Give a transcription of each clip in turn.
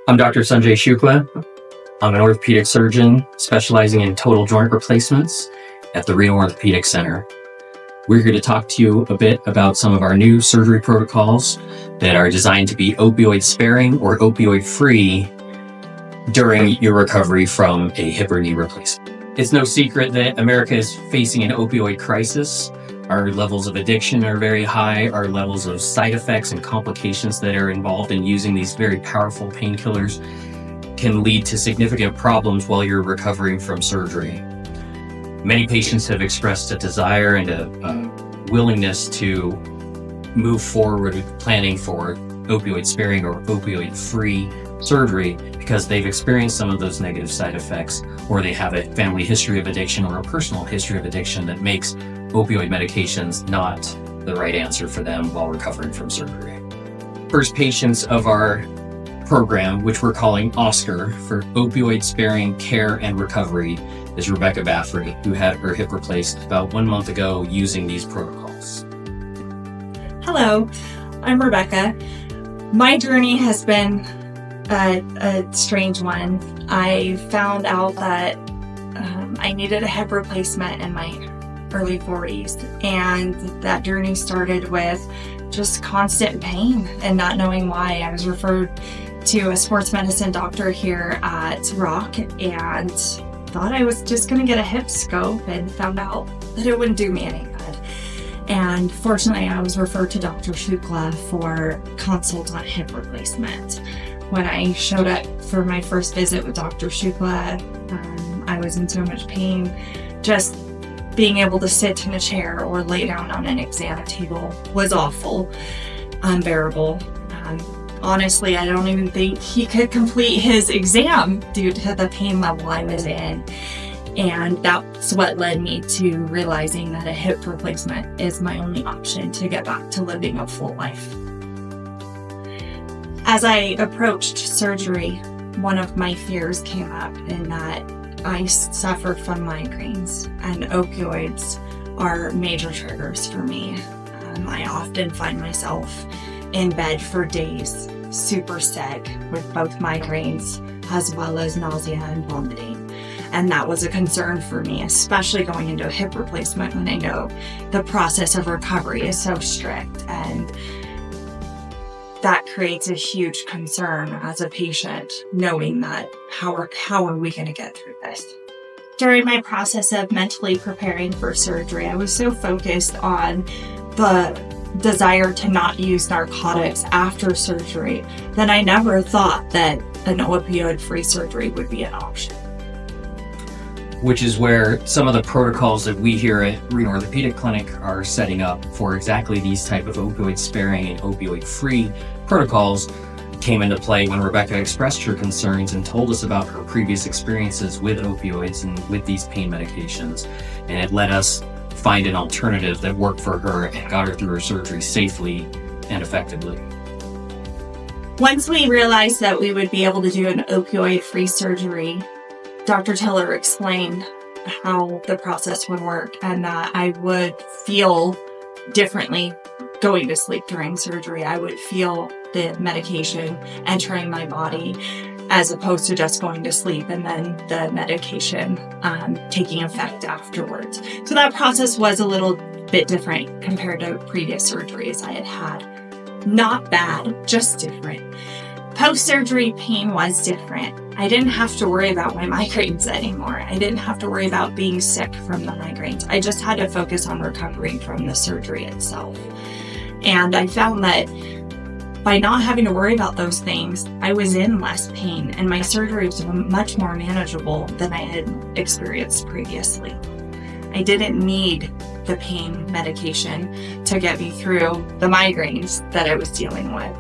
I'm Dr. Sanjai Shukla. I'm an orthopedic surgeon specializing in total joint replacements at the Renal Orthopedic Center. We're here to talk to you a bit about some of our new surgery protocols that are designed to be opioid sparing or opioid free during your recovery from a hip or knee replacement. It's no secret that America is facing an opioid crisis. Our levels of addiction are very high. Our levels of side effects and complications that are involved in using these very powerful painkillers can lead to significant problems while you're recovering from surgery. Many patients have expressed a desire and a willingness to move forward with planning for opioid sparing or opioid free surgery because they've experienced some of those negative side effects, or they have a family history of addiction or a personal history of addiction that makes opioid medications not the right answer for them while recovering from surgery. First patients of our program, which we're calling OSCAR for Opioid Sparing Care and Recovery, is Rebecca Baffrey, who had her hip replaced about 1 month ago using these protocols. Hello, I'm Rebecca. My journey has been a strange one. I found out that I needed a hip replacement in my early 40s, and that journey started with just constant pain and not knowing why. I was referred to a sports medicine doctor here at ROC and thought I was just going to get a hip scope, and found out that it wouldn't do me any good. And fortunately, I was referred to Dr. Shukla for consult on hip replacement. When I showed up for my first visit with Dr. Shukla, I was in so much pain. Just being able to sit in a chair or lay down on an exam table was awful, unbearable. Honestly, I don't even think he could complete his exam due to the pain level I was in. And that's what led me to realizing that a hip replacement is my only option to get back to living a full life. As I approached surgery, one of my fears came up in that I suffer from migraines, and opioids are major triggers for me. I often find myself in bed for days, super sick with both migraines as well as nausea and vomiting. And that was a concern for me, especially going into a hip replacement when I know the process of recovery is so strict, and that creates a huge concern as a patient, knowing that how are we going to get through this? During my process of mentally preparing for surgery, I was so focused on the desire to not use narcotics after surgery that I never thought that an opioid-free surgery would be an option. Which is where some of the protocols that we here at Renal Orthopedic Clinic are setting up for exactly these type of opioid-sparing and opioid-free protocols came into play when Rebecca expressed her concerns and told us about her previous experiences with opioids and with these pain medications. And it let us find an alternative that worked for her and got her through her surgery safely and effectively. Once we realized that we would be able to do an opioid-free surgery, Dr. Tiller explained how the process would work and that I would feel differently going to sleep during surgery. I would feel the medication entering my body as opposed to just going to sleep and then the medication taking effect afterwards. So that process was a little bit different compared to previous surgeries I had had. Not bad, just different. Post-surgery pain was different. I didn't have to worry about my migraines anymore. I didn't have to worry about being sick from the migraines. I just had to focus on recovering from the surgery itself. And I found that by not having to worry about those things, I was in less pain, and my surgery was much more manageable than I had experienced previously. I didn't need the pain medication to get me through the migraines that I was dealing with.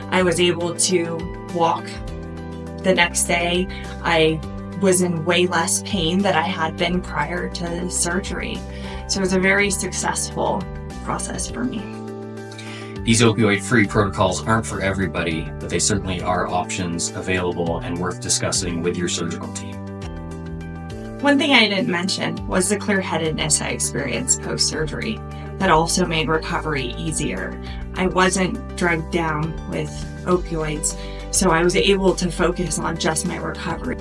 I was able to walk the next day. I was in way less pain than I had been prior to surgery. So it was a very successful process for me. These opioid-free protocols aren't for everybody, but they certainly are options available and worth discussing with your surgical team. One thing I didn't mention was the clear-headedness I experienced post-surgery that also made recovery easier. I wasn't drugged down with opioids So I was able to focus on just my recovery.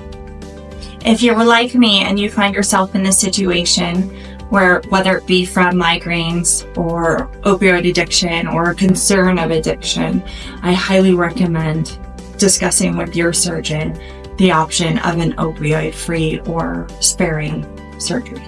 If you're like me and you find yourself in this situation where, whether it be from migraines or opioid addiction or concern of addiction, I highly recommend discussing with your surgeon the option of an opioid-free or sparing surgery.